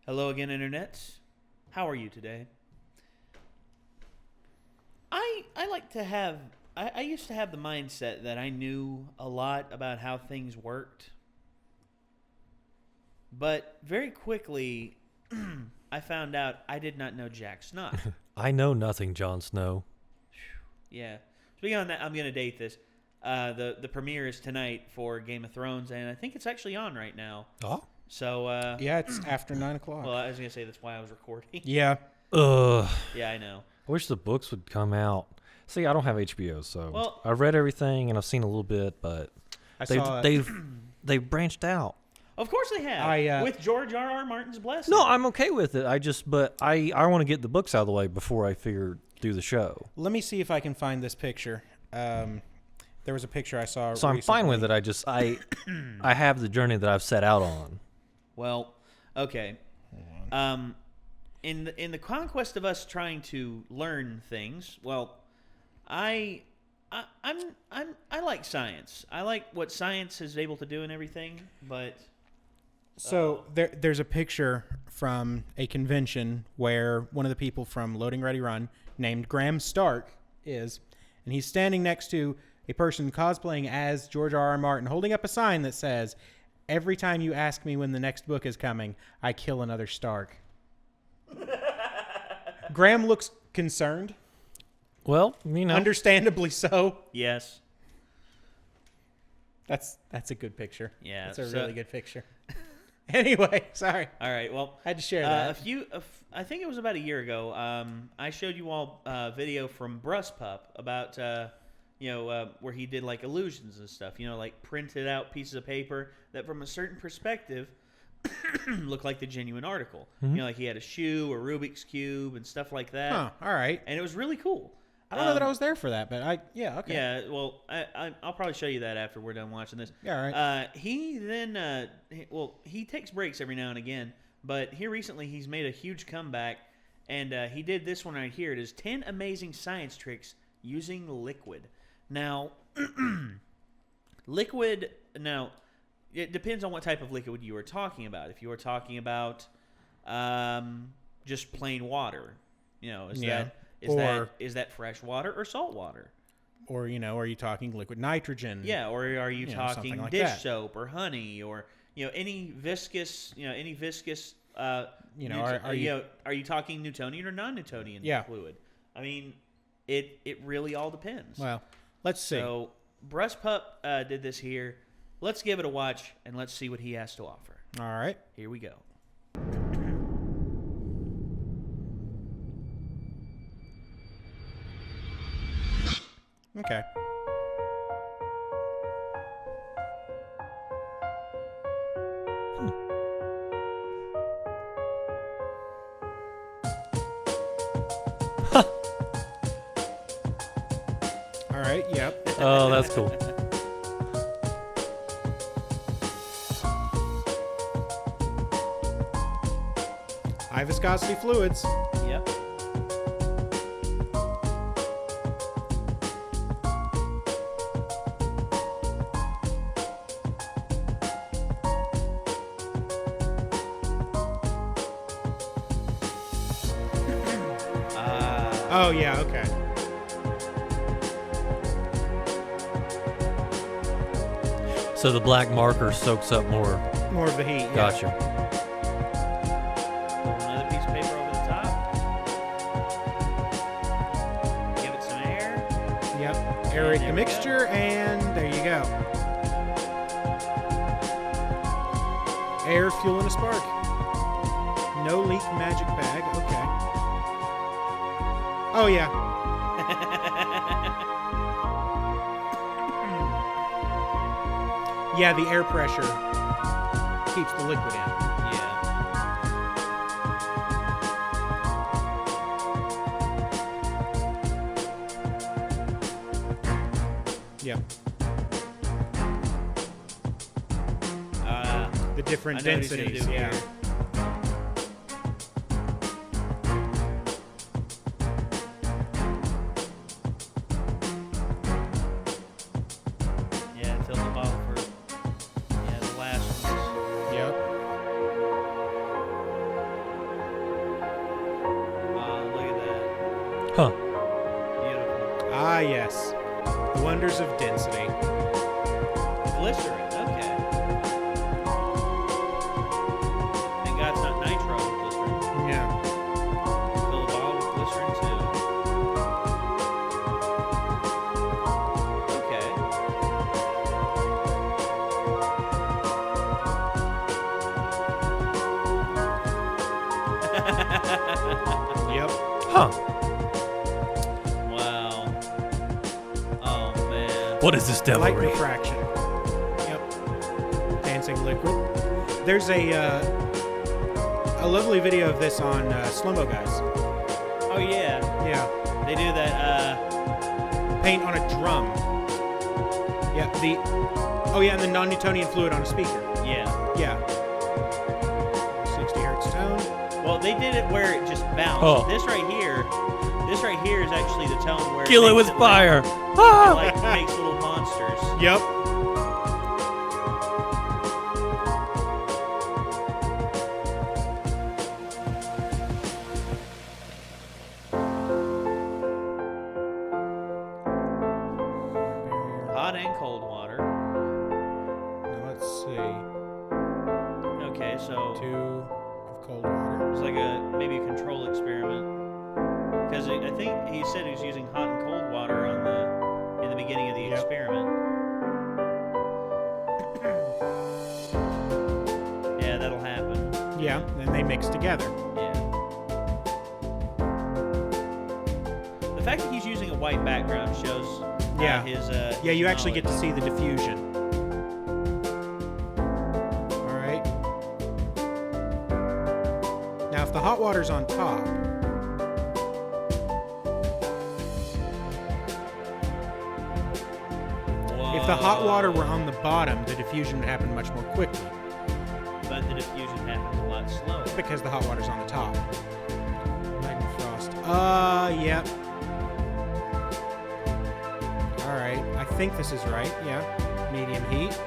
Hello again, Internet. How are you today? I like to have... I used to have the mindset that I knew a lot about how things worked. But very quickly, I found out I did not know jack snot. I know nothing, Jon Snow. Yeah. Speaking on that, I'm going to date this. The premiere is tonight for Game of Thrones, and I think it's actually on right now. Oh? So, yeah, it's after 9 o'clock. Well, I was going to say that's why I was recording. Yeah. Ugh. Yeah, I know. I wish the books would come out. See, I don't have HBO, so Well, I've read everything and I've seen a little bit, but they've branched out. Of course they have. With George R.R. Martin's blessing. No, I'm okay with it. I want to get the books out of the way before I do the show. Let me see if I can find this picture. There was a picture I saw. So I'm fine with it. I have the journey that I've set out on. Well, okay. In the conquest of us trying to learn things, well, I like science. I like what science is able to do and everything, but so there's a picture from a convention where one of the people from Loading Ready Run, named Graham Stark, is, and he's standing next to a person cosplaying as George R.R. Martin, holding up a sign that says, "Every time you ask me when the next book is coming, I kill another Stark." Graham looks concerned. Well, you know, understandably so. Yes. That's a good picture. Yeah. That's a really good picture. Anyway, sorry. All right. Well, I had to share that. I think it was about a year ago. I showed you all a video from Brusspup about where he did like illusions and stuff. Like printed out pieces of paper that, from a certain perspective, looked like the genuine article. Mm-hmm. Like he had a shoe, a Rubik's cube, and stuff like that. Huh. All right. And it was really cool. I don't know that I was there for that, but okay. Yeah, well, I'll probably show you that after we're done watching this. Yeah, all right. He then, he takes breaks every now and again, but here recently he's made a huge comeback, and he did this one right here. It is 10 amazing science tricks using liquid. Now, liquid, it depends on what type of liquid you are talking about. If you are talking about just plain water, is that fresh water or salt water? Or, are you talking liquid nitrogen? Yeah, or are you talking like dish that. soap or honey or any viscous, are you talking Newtonian or non-Newtonian fluid? I mean, it really all depends. Well, let's see. So Brusspup did this here. Let's give it a watch and let's see what he has to offer. All right. Here we go. Okay. All right, yep. Oh, that's cool. High viscosity fluids. Yep. Oh, yeah, okay. So the black marker soaks up more More of the heat. Yeah. Gotcha. Another piece of paper over the top. Give it some air. Yep. Aerate the we mixture, and there you go. Air, fuel, and a spark. No leak magic bag. Okay. Oh, yeah. Yeah, the air pressure keeps the liquid in. Yeah. Yep. The different I know what he's gonna densities. do Yeah. here. Yeah, fill the bottle for the last ones. Yep. The wonders of density. Glycerin. Okay. Thank God it's not nitro with glycerin. Yeah. Fill the bottle with glycerin too. Okay. Yep. Huh. Wow. Oh man. What is this Light devilry? refraction. Yep. Dancing liquid. There's a lovely video of this on Slow-Mo Guys. Oh yeah. Yeah. They do that. Paint on a drum. Yeah. Oh yeah, and the non-Newtonian fluid on a speaker. Yeah. Yeah. 60 hertz tone. Well, they did it where it just bounced. Oh. This right here is actually the tone where Kill it makes with like- fire. It Ah! like makes little monsters. Yep. Hot and cold water. Now let's see. Okay, so 2 of cold water. it's like maybe a control experiment. Because I think he said he was using hot and cold water in the beginning of the Yep. experiment. Yeah, that'll happen. Yeah, and they mix together. Yeah. The fact that he's using a white background shows Yeah. his Yeah, you his actually get to knowledge. see the diffusion. All right. Now, if the hot water's on top, if the hot water were on the bottom, the diffusion would happen much more quickly But the diffusion happens a lot slower. because the hot water's on the top. Magnafrost. Yep. All right. I think this is right. Yeah. Medium heat.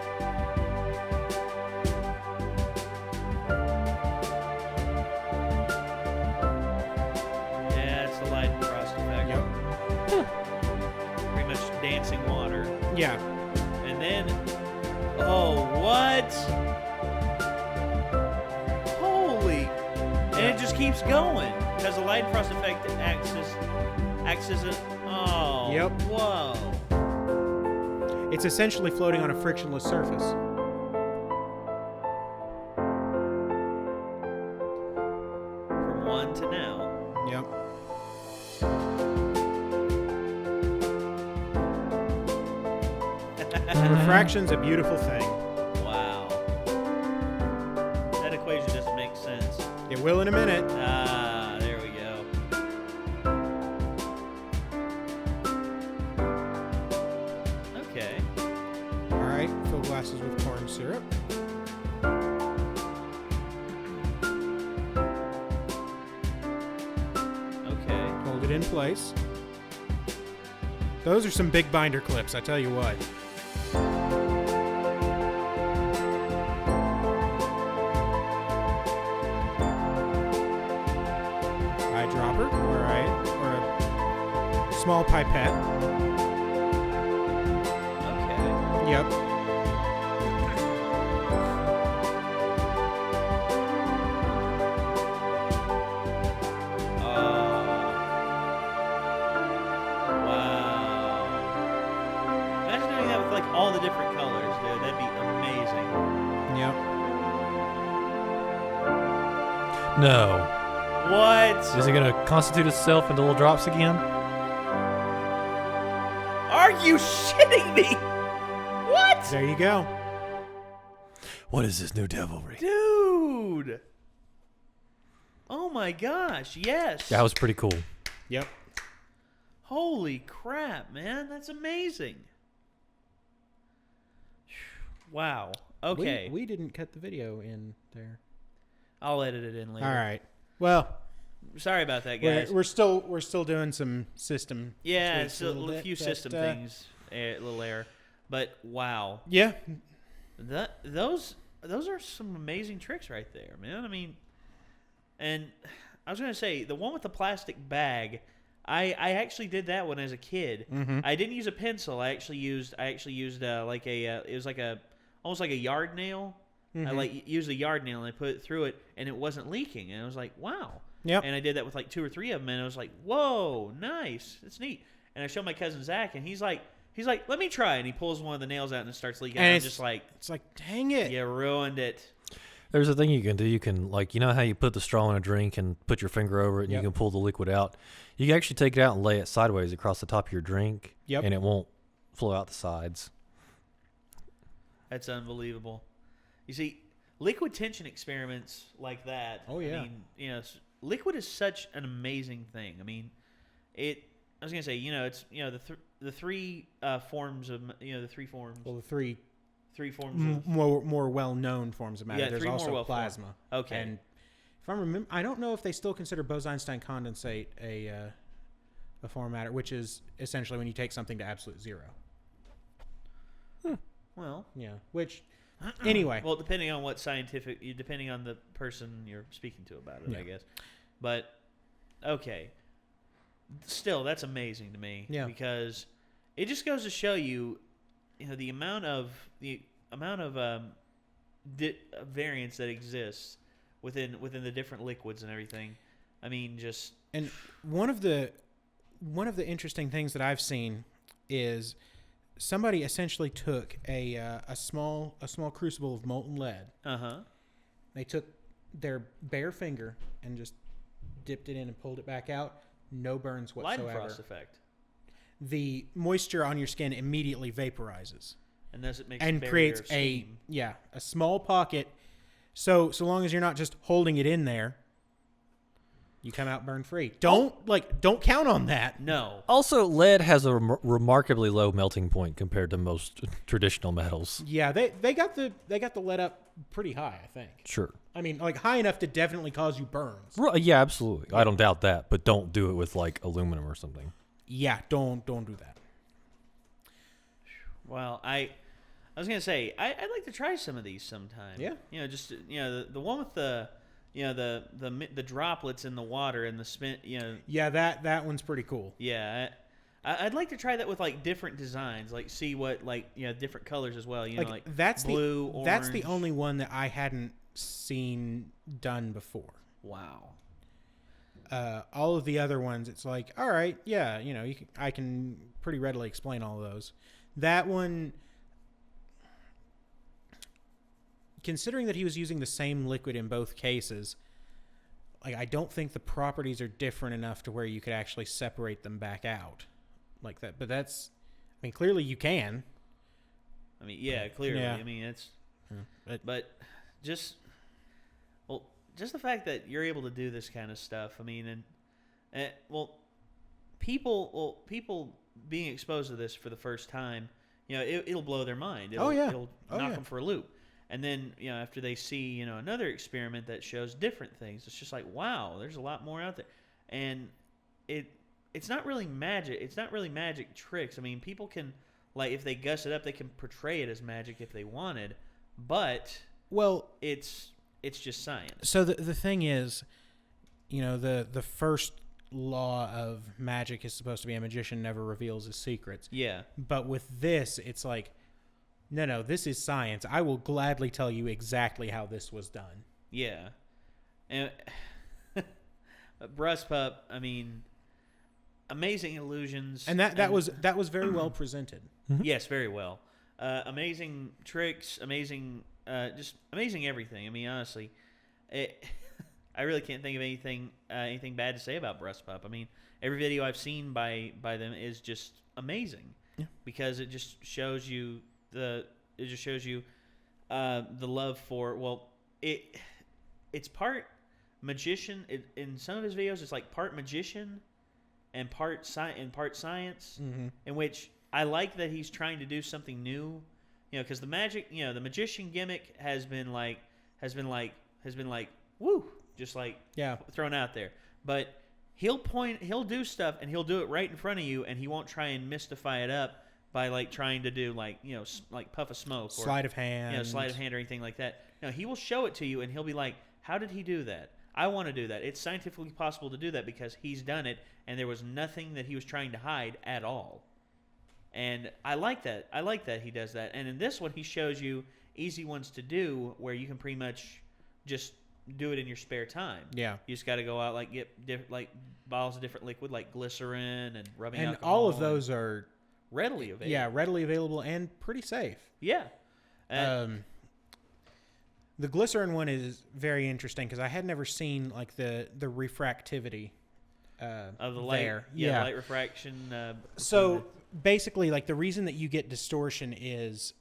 Yeah, it's the light and frost effect. Yep. Pretty much dancing water. Yeah. And then, oh, what? Holy! And it just keeps going because the light and frost effect acts as a. Oh. Yep. Whoa. It's essentially floating on a frictionless surface. From one to now. Yep. Refraction's a beautiful thing. Wow. That equation doesn't make sense. It will in a minute. Ah, there we go. Okay. All right, fill glasses with corn syrup. Okay. Hold it in place. Those are some big binder clips, I tell you what. Eyedropper, or a small pipette. Okay. Yep. Wow. Imagine doing that with like all the different colors, dude. That'd be amazing. Yep. No. What? Is it going to constitute itself into little drops again? Are you shitting me? What? There you go. What is this new devilry? Dude. Oh my gosh, yes. That was pretty cool. Yep. Holy crap, man. That's amazing. Wow. Okay. We didn't cut the video in there. I'll edit it in later. All right. Well, Sorry about that, guys. we're still doing some system. Yeah, tweaks it's a little a bit, few but, system things, a little error. But wow. Yeah. Those are some amazing tricks right there, man. I mean, and I was going to say, the one with the plastic bag, I actually did that when I was a kid. Mm-hmm. I didn't use a pencil. I actually used like a it was like a almost like a yard nail. I like used a yard nail and I put it through it and it wasn't leaking. And I was like, wow. Yep. And I did that with like 2 or 3 of them and I was like, whoa, nice. That's neat. And I showed my cousin Zach and he's like, let me try. And he pulls one of the nails out and it starts leaking. And I'm just like, it's like, dang it. you ruined it. There's a thing you can do. You can, like, you know how you put the straw in a drink and put your finger over it and you can pull the liquid out? You can actually take it out and lay it sideways across the top of your drink, and it won't flow out the sides. That's unbelievable. You see, liquid tension experiments like that. Oh, yeah. I mean, you know, liquid is such an amazing thing. I mean, I was gonna say, you know, it's the three forms of the three forms. Well, the three forms of more well-known forms of matter. Yeah, There's 3 more also well-formed. plasma. Okay. And if I remember, I don't know if they still consider Bose-Einstein condensate a form of matter, which is essentially when you take something to absolute zero. Well, Yeah. Which, anyway. well, depending on depending on the person you're speaking to about it, I guess. But okay, still, that's amazing to me. Yeah. Because it just goes to show you, the amount of variance that exists within the different liquids and everything. I mean, just And one of the interesting things that I've seen is somebody essentially took a small crucible of molten lead. They took their bare finger and just dipped it in and pulled it back out. No burns whatsoever. Leidenfrost effect, The moisture on your skin immediately vaporizes and thus it makes and a barrier creates of steam. a small pocket. So long as you're not just holding it in there, you come out burn free. Don't count on that. No. Also, lead has a remarkably low melting point compared to most traditional metals. Yeah, they got the lead up pretty high, I think. Sure. I mean, like high enough to definitely cause you burns. Yeah, absolutely. I don't doubt that, but don't do it with like aluminum or something. Yeah, don't do that. Well, I was gonna say I'd like to try some of these sometime. Yeah. Just the one with the the droplets in the water and the spin. Yeah, that one's pretty cool. Yeah. I'd like to try that with like different designs, like see what different colors as well. Like that's blue, orange. That's the only one that I hadn't seen done before. Wow. All of the other ones, it's like, all right, yeah, I can pretty readily explain all of those. That one, considering that he was using the same liquid in both cases, like I don't think the properties are different enough to where you could actually separate them back out like that. But clearly you can. I mean, yeah, clearly. Yeah. I mean, it's, But just the fact that you're able to do this kind of stuff. I mean, and people being exposed to this for the first time, it'll blow their mind. It'll knock them for a loop. And then, after they see, another experiment that shows different things, it's just like, wow, there's a lot more out there. And it's not really magic. It's not really magic tricks. I mean, people can, like, if they guss it up, they can portray it as magic if they wanted. But, it's just science. So the thing is, the first law of magic is supposed to be a magician never reveals his secrets. Yeah. But with this, it's like, no, this is science. I will gladly tell you exactly how this was done. Yeah. And Brusspup, I mean, amazing illusions. And that was very well presented. Yes, very well. Amazing tricks, amazing, just amazing everything. I mean, honestly, I really can't think of anything bad to say about Brusspup. I mean, every video I've seen by them is just amazing. Yeah. Because it just shows you the love for, it's part magician. In some of his videos, it's like part magician and part science. Mm-hmm. In which I like that he's trying to do something new, because the magic, the magician gimmick has been like, woo, just like thrown out there. But he'll do stuff and he'll do it right in front of you, and he won't try and mystify it up by like trying to do like puff of smoke or sleight of hand, sleight of hand or anything like that. No, he will show it to you and he'll be like, "How did he do that? I want to do that. It's scientifically possible to do that because he's done it, and there was nothing that he was trying to hide at all. And I like that. I like that he does that. And in this one, he shows you easy ones to do where you can pretty much just do it in your spare time. Yeah. You just got to go out, like, get like bottles of different liquid, like glycerin and rubbing And alcohol. all of those are readily available. Yeah, readily available and pretty safe. Yeah. The glycerin one is very interesting because I had never seen like the refractivity of the light. there. Yeah, light refraction. So basically, like the reason that you get distortion is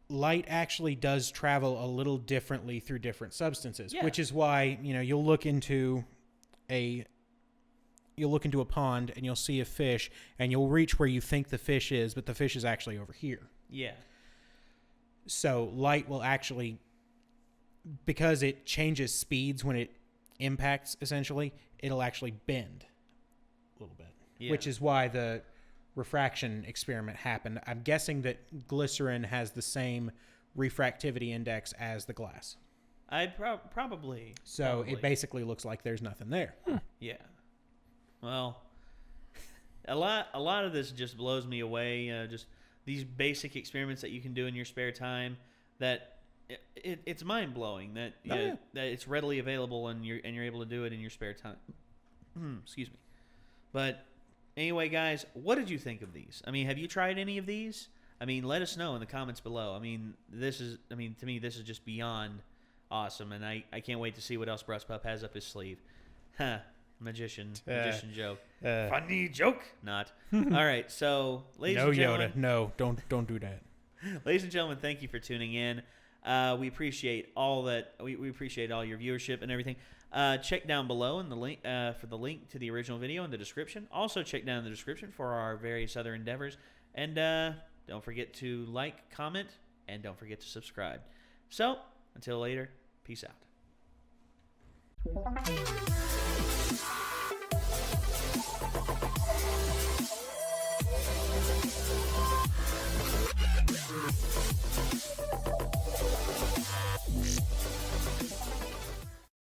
light actually does travel a little differently through different substances, which is why you'll look into a pond and you'll see a fish and you'll reach where you think the fish is, but the fish is actually over here. Yeah. So light will actually, because it changes speeds when it impacts, essentially, it'll actually bend a little bit, which is why the refraction experiment happened. I'm guessing that glycerin has the same refractivity index as the glass. Probably. So it basically looks like there's nothing there. Yeah. Well, a lot of this just blows me away. Just these basic experiments that you can do in your spare time. That it's mind blowing that that it's readily available and you're able to do it in your spare time. Excuse me. But anyway, guys, what did you think of these? I mean, have you tried any of these? I mean, let us know in the comments below. I mean, to me, this is just beyond awesome, and I can't wait to see what else Brusspup has up his sleeve. Huh. Magician joke. Funny joke. Not. All right, so ladies and gentlemen. No, Yoda. No, don't do that. Ladies and gentlemen, thank you for tuning in. We appreciate all that. We appreciate all your viewership and everything. Check down below in the link for the link to the original video in the description. Also, check down in the description for our various other endeavors. And don't forget to like, comment, and don't forget to subscribe. So, until later, peace out.